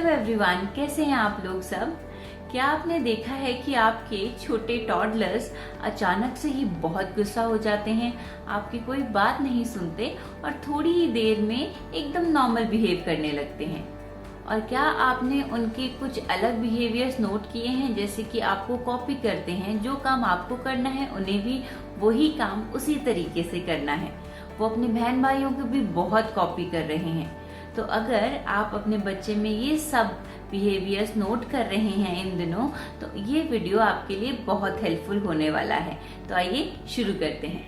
Hello everyone, कैसे हैं आप लोग सब। क्या आपने देखा है कि आपके छोटे टॉडलर्स अचानक से ही बहुत गुस्सा हो जाते हैं, आपकी कोई बात नहीं सुनते और थोड़ी ही देर में एकदम नॉर्मल बिहेव करने लगते हैं। और क्या आपने उनके कुछ अलग बिहेवियर्स नोट किए हैं, जैसे कि आपको कॉपी करते हैं, जो काम आपको करना है उन्हें भी वही काम उसी तरीके से करना है। वो अपने बहन भाइयों को भी बहुत कॉपी कर रहे हैं। तो अगर आप अपने बच्चे में ये सब बिहेवियर्स नोट कर रहे हैं इन दिनों, तो ये वीडियो आपके लिए बहुत हेल्पफुल होने वाला है। तो आइए शुरू करते हैं।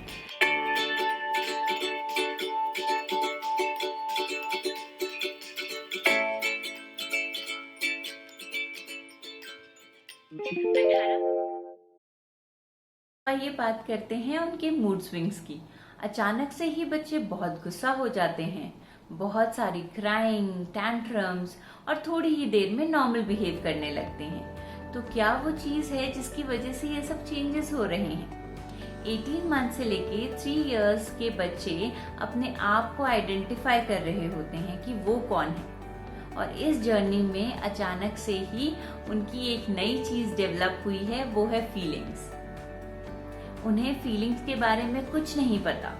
आइए बात करते हैं उनके मूड स्विंग्स की। अचानक से ही बच्चे बहुत गुस्सा हो जाते हैं, बहुत सारी क्राइंग, टैंट्रम्स और थोड़ी ही देर में नॉर्मल बिहेव करने लगते हैं। तो क्या वो चीज है जिसकी वजह से ये सब चेंजेस हो रहे हैं? 18 मंथ से लेके 3 इयर्स के बच्चे अपने आप को आइडेंटिफाई कर रहे होते हैं कि वो कौन है, और इस जर्नी में अचानक से ही उनकी एक नई चीज डेवलप हुई है, वो है फीलिंग्स। उन्हें फीलिंग्स के बारे में कुछ नहीं पता,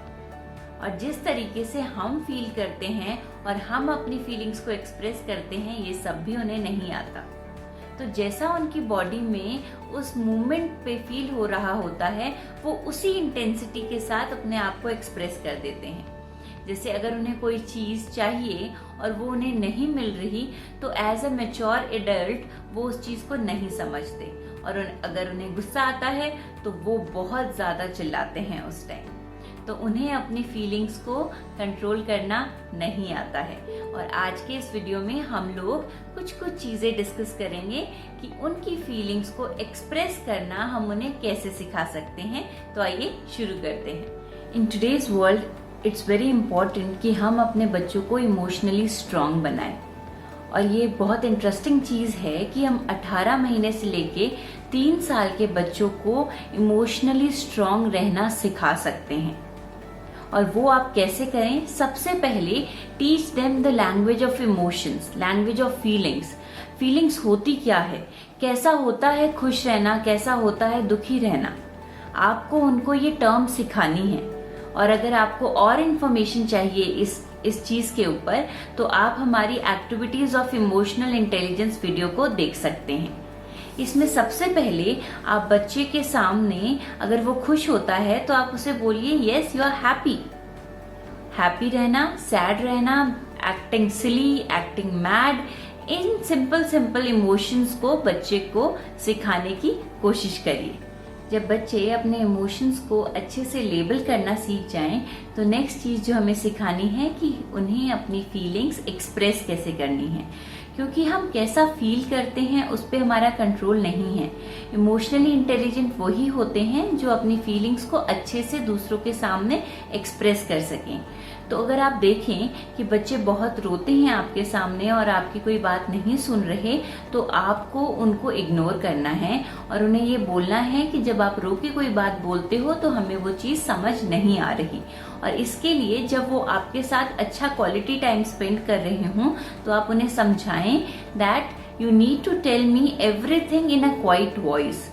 और जिस तरीके से हम फील करते हैं और हम अपनी फीलिंग्स को एक्सप्रेस करते हैं, ये सब भी उन्हें नहीं आता। तो जैसा उनकी बॉडी में उस मूवमेंट पे फील हो रहा होता है, वो उसी इंटेंसिटी के साथ अपने आप को एक्सप्रेस कर देते हैं। जैसे अगर उन्हें कोई चीज चाहिए और वो उन्हें नहीं मिल रही, तो एज अ मैच्योर एडल्ट वो उस चीज को नहीं समझते, और अगर उन्हें गुस्सा आता है तो वो बहुत ज्यादा चिल्लाते हैं उस टाइम। तो उन्हें अपनी फीलिंग्स को कंट्रोल करना नहीं आता है। और आज के इस वीडियो में हम लोग कुछ चीजें डिस्कस करेंगे कि उनकी फीलिंग्स को एक्सप्रेस करना हम उन्हें कैसे सिखा सकते हैं। तो आइए शुरू करते हैं। In today's world it's very important कि हम अपने बच्चों को इमोशनली स्ट्रांग बनाएं। और ये बहुत इंटरेस्टिंग चीज है कि हम 18 महीने से लेके 3 साल के बच्चों को इमोशनली स्ट्रांग रहना सिखा सकते हैं। और वो आप कैसे करें? सबसे पहले teach them the language of emotions, language of feelings. Feelings होती क्या है, कैसा होता है खुश रहना, कैसा होता है दुखी रहना। आपको उनको ये टर्म सिखानी है। और अगर आपको और इन्फॉर्मेशन चाहिए इस चीज के ऊपर, तो आप हमारी activities of emotional intelligence video को देख सकते हैं। इसमें सबसे पहले आप बच्चे के सामने अगर वो खुश होता है तो आप उसे बोलिए yes you are happy. Happy रहना, सैड रहना, acting silly, acting mad, in simple emotions को बच्चे को सिखाने की कोशिश करिए। जब बच्चे अपने इमोशंस को अच्छे से लेबल करना सीख जाएं, तो नेक्स्ट चीज जो हमें सिखानी है कि उन्हें अपनी फीलिंग्स एक्सप्रेस कैसे करनी है। क्योंकि हम कैसा फील करते हैं उस पे हमारा कंट्रोल नहीं है। इमोशनली इंटेलिजेंट वही होते हैं जो अपनी फीलिंग्स को अच्छे से दूसरों के सामने एक्सप्रेस कर सकें। तो अगर आप देखें कि बच्चे बहुत रोते हैं आपके सामने और आपकी कोई बात नहीं सुन रहे, तो आपको उनको इग्नोर करना है और उन्हें ये बोलना है कि जब आप रो के कोई बात बोलते हो तो हमें वो चीज समझ नहीं आ रही। और इसके लिए जब वो आपके साथ अच्छा क्वालिटी टाइम स्पेंड कर रहे हों, तो आप उन्हें समझाएं that you need to tell me everything in a quiet voice.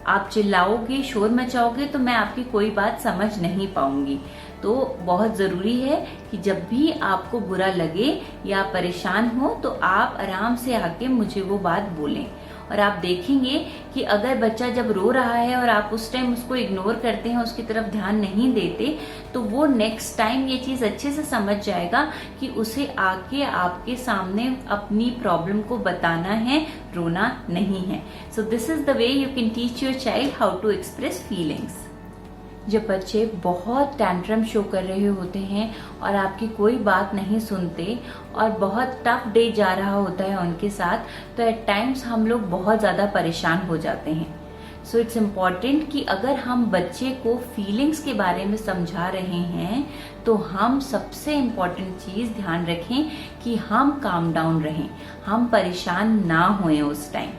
आप चिल्लाओगे, शोर मचाओगे तो मैं आपकी कोई बात समझ नहीं पाऊंगी। तो बहुत जरूरी है कि जब भी आपको बुरा लगे या परेशान हो, तो आप आराम से आके मुझे वो बात बोलें। और आप देखेंगे कि अगर बच्चा जब रो रहा है और आप उस टाइम उसको इग्नोर करते हैं, उसकी तरफ ध्यान नहीं देते, तो वो नेक्स्ट टाइम ये चीज अच्छे से समझ जाएगा कि उसे आके आपके सामने अपनी प्रॉब्लम को बताना है, रोना नहीं है। So this is the way you can teach your child how to express feelings. जब बच्चे बहुत टैंट्रम शो कर रहे होते हैं और आपकी कोई बात नहीं सुनते और बहुत टफ डे जा रहा होता है उनके साथ, तो एट टाइम्स हम लोग बहुत ज्यादा परेशान हो जाते हैं। सो इट्स इम्पॉर्टेंट कि अगर हम बच्चे को फीलिंग्स के बारे में समझा रहे हैं, तो हम सबसे इम्पॉर्टेंट चीज ध्यान रखें कि हम काम डाउन रहें, हम परेशान ना होएं उस time.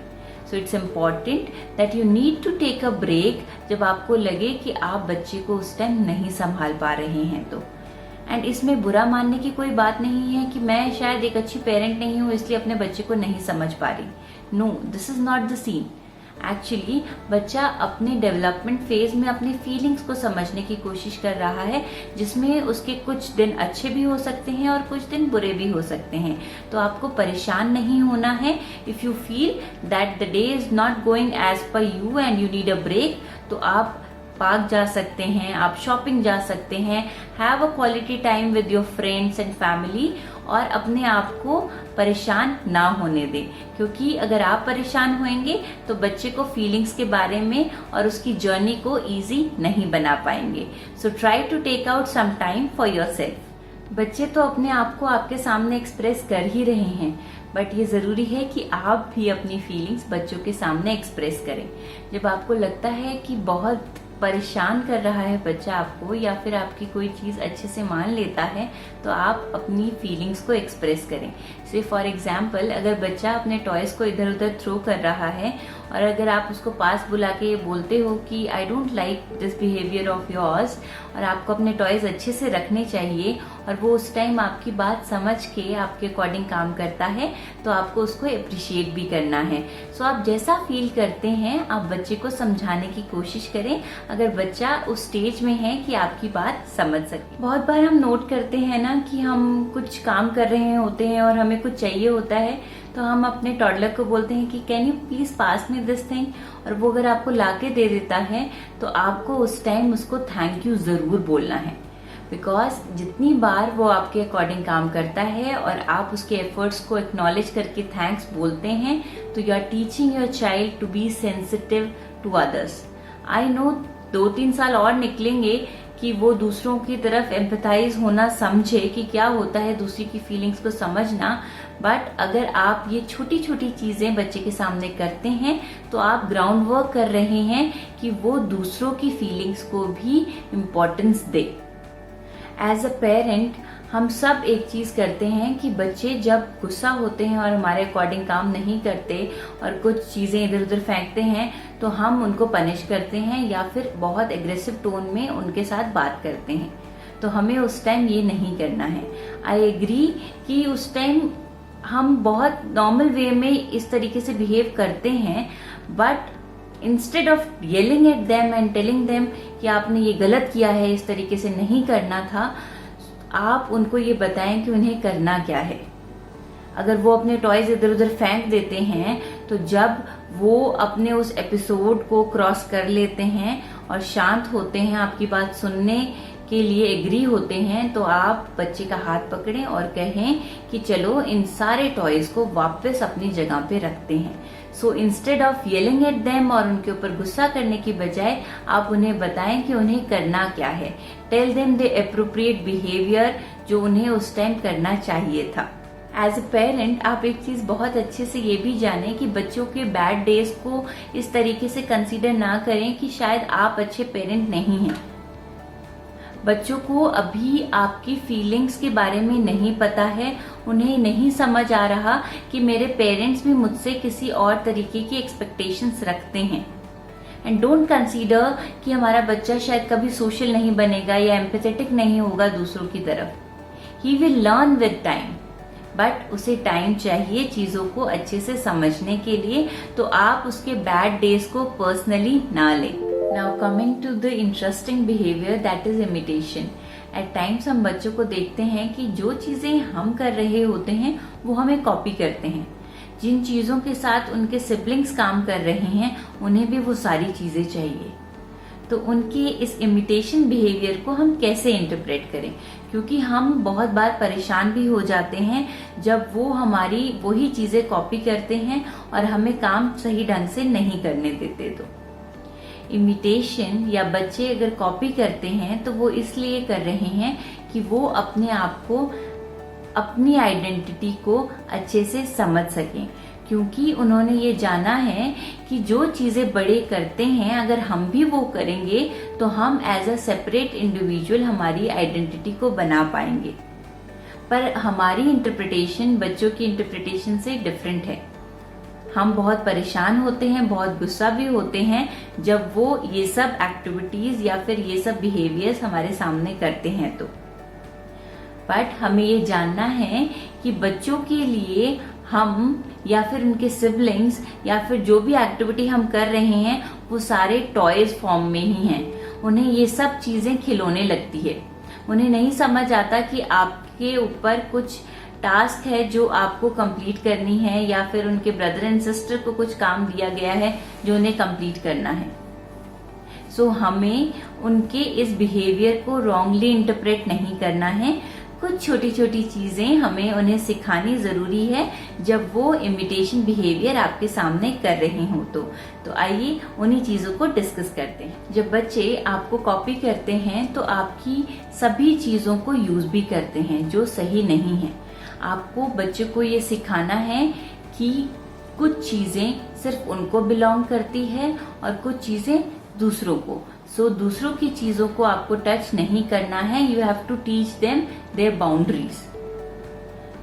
So it's important that you need to take a break जब आपको लगे कि आप बच्चे को उस टाइम नहीं संभाल पा रहे हैं। तो एंड इसमें बुरा मानने की कोई बात नहीं है कि मैं शायद एक अच्छी पेरेंट नहीं हूँ इसलिए अपने बच्चे को नहीं समझ पा रही। No, this is not the scene. Actually बच्चा अपने डेवलपमेंट फेज में अपनी फीलिंग्स को समझने की कोशिश कर रहा है, जिसमें उसके कुछ दिन अच्छे भी हो सकते हैं और कुछ दिन बुरे भी हो सकते हैं। तो आपको परेशान नहीं होना है। If you feel that the day is not going as per you and you need a break, तो आप पार्क जा सकते हैं, आप शॉपिंग जा सकते हैं, have a quality time with your friends and family, और अपने आप को परेशान ना होने दें। क्योंकि अगर आप परेशान होंगे तो बच्चे को फीलिंग्स के बारे में और उसकी जर्नी को इजी नहीं बना पाएंगे। So try to take out some time for yourself. बच्चे तो अपने आप को आपके सामने एक्सप्रेस कर ही रहे हैं, बट ये जरूरी है कि आप भी अपनी फीलिंग्स बच्चों के सामने एक्सप्रेस करें। जब आपको लगता है कि बहुत परेशान कर रहा है बच्चा आपको, या फिर आपकी कोई चीज अच्छे से मान लेता है, तो आप अपनी फीलिंग्स को एक्सप्रेस करें। से फॉर एग्जाम्पल, अगर बच्चा अपने टॉयज को इधर उधर थ्रो कर रहा है और अगर आप उसको पास बुला के ये बोलते हो कि I don't like this behaviour of yours, और आपको अपने टॉयज अच्छे से रखने चाहिए, और वो उस टाइम आपकी बात समझ के आपके अकॉर्डिंग काम करता है, तो आपको उसको अप्रिशिएट भी करना है। सो आप जैसा फील करते हैं आप बच्चे को समझाने की कोशिश करें, अगर बच्चा उस स्टेज में है कि आपकी बात समझ सके। बहुत बार हम नोट करते हैं ना कि हम कुछ काम कर रहे होते हैं और हमें कुछ चाहिए होता है, तो हम अपने टॉडलर को बोलते हैं कि can you please pass me this thing, और वो अगर आपको लाके दे देता है तो आपको उस टाइम उसको थैंक यू जरूर बोलना है। बिकॉज जितनी बार वो आपके अकॉर्डिंग काम करता है और आप उसके एफर्ट्स को एक्नॉलेज करके थैंक्स बोलते हैं, तो you are teaching your child to be sensitive to others. I know 2-3 साल और निकलेंगे कि वो दूसरों की तरफ एम्पैथाइज होना, समझे कि क्या होता है दूसरी की फीलिंग्स को समझना। बट अगर आप ये छोटी छोटी चीजें बच्चे के सामने करते हैं तो आप ग्राउंड वर्क कर रहे हैं कि वो दूसरों की फीलिंग्स को भी इम्पोर्टेंस दे। एज अ पेरेंट हम सब एक चीज करते हैं कि बच्चे जब गुस्सा होते हैं और हमारे अकॉर्डिंग काम नहीं करते और कुछ चीजें इधर उधर फेंकते हैं, तो हम उनको पनिश करते हैं या फिर बहुत एग्रेसिव टोन में उनके साथ बात करते हैं। तो हमें उस टाइम ये नहीं करना है। आई एग्री कि उस टाइम हम बहुत नॉर्मल वे में इस तरीके से बिहेव करते हैं, but instead of yelling at them and telling them कि आपने ये गलत किया है, इस तरीके से नहीं करना था, आप उनको ये बताएं कि उन्हें करना क्या है। अगर वो अपने टॉयज इधर उधर फेंक देते हैं, तो जब वो अपने उस एपिसोड को क्रॉस कर लेते हैं और शांत होते हैं, आपकी बात सुनने के लिए एग्री होते हैं, तो आप बच्चे का हाथ पकड़ें और कहें कि चलो इन सारे टॉयज को वापस अपनी जगह पे रखते हैं। So instead of yelling at them और उनके ऊपर गुस्सा करने की बजाय आप उन्हें बताएं कि उन्हें करना क्या है। Tell them the appropriate behaviour जो उन्हें उस टाइम करना चाहिए था। एज अ पेरेंट आप एक चीज बहुत अच्छे से ये भी जानें कि बच्चों के बैड डेज को इस तरीके से कंसीडर ना करें कि शायद आप अच्छे पेरेंट नहीं हैं। बच्चों को अभी आपकी फीलिंग्स के बारे में नहीं पता है, उन्हें नहीं समझ आ रहा कि मेरे पेरेंट्स भी मुझसे किसी और तरीके की एक्सपेक्टेशंस रखते हैं। एंड डोंट कंसीडर कि हमारा बच्चा शायद कभी सोशल नहीं बनेगा या एम्पैथेटिक नहीं होगा दूसरों की तरफ। He will learn with time, but उसे टाइम चाहिए चीजों को अच्छे से समझने के लिए। तो आप उसके बैड डेज को पर्सनली ना लें। Now coming to the interesting behaviour that is imitation. At times हम बच्चों को देखते हैं कि जो चीजें हम कर रहे होते हैं वो हमें कॉपी करते हैं। जिन चीजों के साथ उनके सिबलिंग्स काम कर रहे हैं उन्हें भी वो सारी चीजें चाहिए। तो उनके इस इमिटेशन बिहेवियर को हम कैसे इंटरप्रेट करें, क्योंकि हम बहुत बार परेशान भी हो जाते हैं जब वो हमारी वही चीजें कॉपी करते हैं और हमें काम सही ढंग से नहीं करने देते। तो इमिटेशन या बच्चे अगर कॉपी करते हैं तो वो इसलिए कर रहे हैं कि वो अपने आप को, अपनी आइडेंटिटी को अच्छे से समझ सकें, क्योंकि उन्होंने ये जाना है कि जो चीजें बड़े करते हैं अगर हम भी वो करेंगे तो हम एज अ सेपरेट इंडिविजुअल हमारी आइडेंटिटी को बना पाएंगे। पर हमारी इंटरप्रिटेशन बच्चों की इंटरप्रिटेशन से डिफरेंट है। हम बहुत परेशान होते हैं, बहुत गुस्सा भी होते हैं जब वो ये सब एक्टिविटीज या फिर ये सब बिहेवियर्स हमारे सामने करते हैं। तो बट हमें ये जानना है कि बच्चों के लिए हम या फिर उनके सिबलिंग्स या फिर जो भी एक्टिविटी हम कर रहे हैं वो सारे टॉयज फॉर्म में ही हैं। उन्हें ये सब चीजें खिलौने लगती है। उन्हें नहीं समझ आता कि आपके ऊपर कुछ टास्क है जो आपको कंप्लीट करनी है, या फिर उनके ब्रदर एंड सिस्टर को कुछ काम दिया गया है जो उन्हें कंप्लीट करना है। सो हमें उनके इस बिहेवियर को रॉन्गली इंटरप्रेट नहीं करना है। कुछ छोटी छोटी चीजें हमें उन्हें सिखानी जरूरी है जब वो इमिटेशन बिहेवियर आपके सामने कर रहे हो। तो आइए उन्हीं चीजों को डिस्कस करते हैं। जब बच्चे आपको कॉपी करते हैं तो आपकी सभी चीजों को यूज भी करते हैं जो सही नहीं है। आपको बच्चे को ये सिखाना है कि कुछ चीजें सिर्फ उनको बिलोंग करती है और कुछ चीजें दूसरों को। सो दूसरों की चीजों को आपको टच नहीं करना है। You have to teach them their boundaries,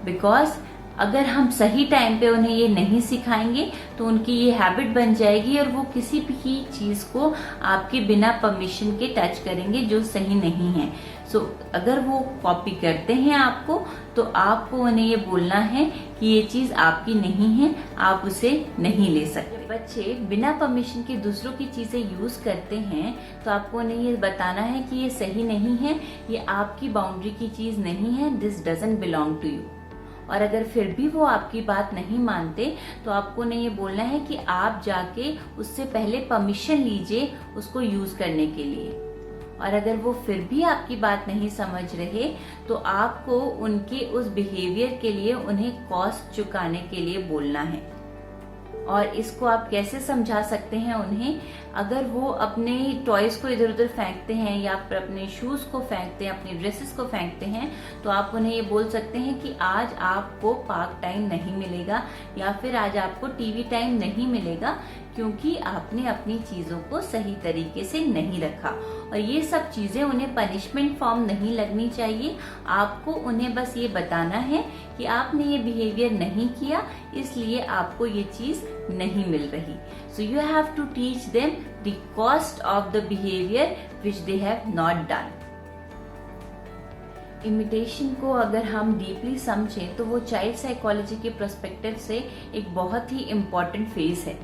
because अगर हम सही टाइम पे उन्हें ये नहीं सिखाएंगे तो उनकी ये हैबिट बन जाएगी और वो किसी भी चीज को आपके बिना परमिशन के टच करेंगे जो सही नहीं है। सो अगर वो कॉपी करते हैं आपको तो आपको उन्हें ये बोलना है कि ये चीज आपकी नहीं है, आप उसे नहीं ले सकते। बच्चे बिना परमिशन के दूसरों की चीजें यूज करते हैं तो आपको उन्हें ये बताना है कि ये सही नहीं है, ये आपकी बाउंड्री की चीज नहीं है, this doesn't belong to you. और अगर फिर भी वो आपकी बात नहीं मानते तो आपको उन्हें ये बोलना है कि आप जाके उससे पहले परमिशन लीजिए उसको यूज करने के लिए। और अगर वो फिर भी आपकी बात नहीं समझ रहे तो आपको उनके उस बिहेवियर के लिए उन्हें कॉस्ट चुकाने के लिए बोलना है। और इसको आप कैसे समझा सकते हैं उन्हें? अगर वो अपने टॉयज को इधर उधर फेंकते हैं या फिर अपने शूज को फेंकते हैं, अपनी ड्रेसेस को फेंकते हैं, तो आप उन्हें ये बोल सकते हैं कि आज आपको पार्क टाइम नहीं मिलेगा या फिर आज आपको टीवी टाइम नहीं मिलेगा क्योंकि आपने अपनी चीजों को सही तरीके से नहीं रखा। और ये सब चीजें उन्हें पनिशमेंट फॉर्म नहीं लगनी चाहिए। आपको उन्हें बस ये बताना है कि आपने ये बिहेवियर नहीं किया इसलिए आपको ये चीज नहीं मिल रही। So you have to teach them the cost of the behaviour which they have not done. Imitation को अगर हम डीपली समझें तो वो चाइल्ड साइकोलॉजी के पर्सपेक्टिव से एक बहुत ही इम्पोर्टेंट फेज है।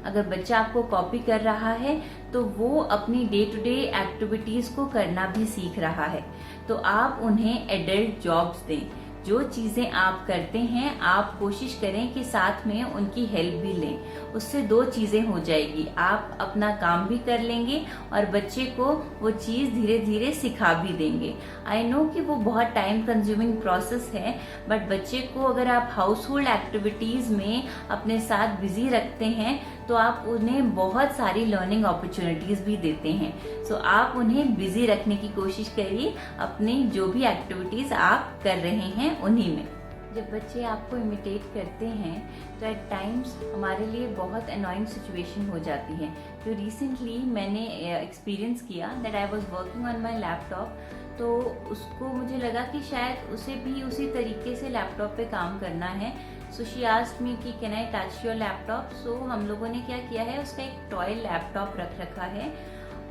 अगर बच्चा आपको कॉपी कर रहा है तो वो अपनी डे टू डे एक्टिविटीज को करना भी सीख रहा है। तो आप उन्हें एडल्ट जॉब्स दें। जो चीजें आप करते हैं आप कोशिश करें कि साथ में उनकी हेल्प भी लें। उससे दो चीजें हो जाएगी, आप अपना काम भी कर लेंगे और बच्चे को वो चीज धीरे धीरे सिखा भी देंगे। आई नो कि वो बहुत टाइम कंज्यूमिंग प्रोसेस है, बट बच्चे को अगर आप हाउस होल्ड एक्टिविटीज में अपने साथ बिजी रखते हैं तो आप उन्हें बहुत सारी लर्निंग अपॉर्चुनिटीज भी देते हैं। सो आप उन्हें बिजी रखने की कोशिश करिए अपनी जो भी एक्टिविटीज आप कर रहे हैं उन्हीं में। जब बच्चे आपको इमिटेट करते हैं तो एट टाइम्स हमारे लिए बहुत अनोइंग सिचुएशन हो जाती है। जो रिसेंटली मैंने एक्सपीरियंस किया that I was working on my laptop, तो उसको मुझे लगा कि शायद उसे भी उसी तरीके से लैपटॉप पे काम करना है। सो शी आस्क्ड मी कि can I touch your laptop. So हम लोगों ने क्या किया है, उसका एक टॉय लैपटॉप रख रखा है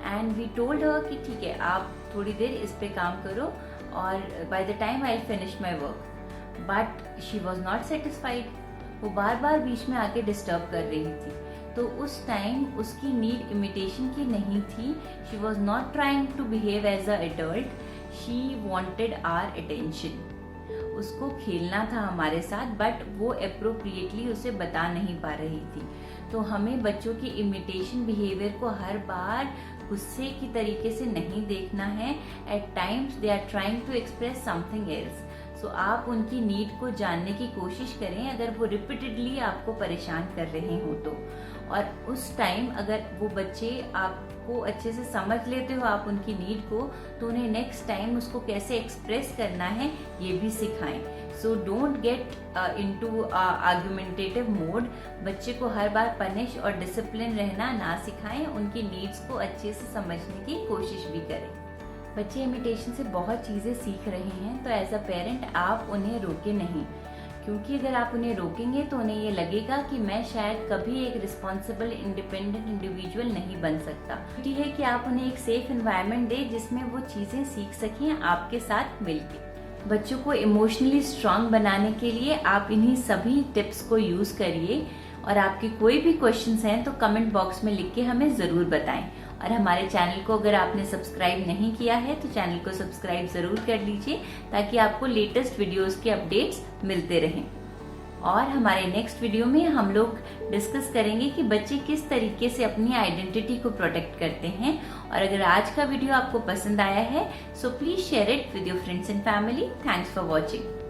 एंड वी टोल्ड हर कि ठीक है आप थोड़ी देर इस पे काम करो और by the time I finish my work. But she was not satisfied. वो बार बार बीच में आके डिस्टर्ब कर रही थी। तो उस टाइम उसकी नीड इमिटेशन की नहीं थी। She was not trying to behave as a adult, she wanted our attention. उसको खेलना था हमारे साथ बट वो अप्रोप्रिएटली उसे बता नहीं पा रही थी। तो हमें बच्चों की इमिटेशन बिहेवियर को हर बार गुस्से की तरीके से नहीं देखना है। At times they are trying to express something else. So आप उनकी नीड को जानने की कोशिश करें अगर वो रिपीटेडली आपको परेशान कर रहे हो तो। और उस टाइम अगर वो बच्चे आपको अच्छे से समझ लेते हो आप उनकी नीड को, तो उन्हें नेक्स्ट टाइम उसको कैसे एक्सप्रेस करना है ये भी सिखाएं। So don't get into argumentative mode. बच्चे को हर बार पनिश और डिसिप्लिन रहना ना सिखाएं, उनकी नीड्स को अच्छे से समझने की कोशिश भी करें। बच्चे इमिटेशन से बहुत चीज़ें सीख रहे हैं, तो एज अ पेरेंट आप उन्हें रोके नहीं, क्योंकि अगर आप उन्हें रोकेंगे तो उन्हें ये लगेगा कि मैं शायद कभी एक रिस्पॉन्सिबल इंडिपेंडेंट इंडिविजुअल नहीं बन सकता। ये है कि आप उन्हें एक सेफ एनवायरनमेंट दें जिसमें वो चीज़ें सीख सकें आपके साथ मिलकर। बच्चों को इमोशनली स्ट्रांग बनाने के लिए आप इन्हीं सभी टिप्स को यूज करिए। और आपके कोई भी क्वेश्चंस हैं तो कमेंट बॉक्स में लिख के हमें जरूर बताएं। और हमारे चैनल को अगर आपने सब्सक्राइब नहीं किया है तो चैनल को सब्सक्राइब जरूर कर लीजिए, ताकि आपको लेटेस्ट वीडियोस के अपडेट्स मिलते रहें। और हमारे नेक्स्ट वीडियो में हम लोग डिस्कस करेंगे कि बच्चे किस तरीके से अपनी आइडेंटिटी को प्रोटेक्ट करते हैं। और अगर आज का वीडियो आपको पसंद आया है so please share it with your friends and family. Thanks for watching.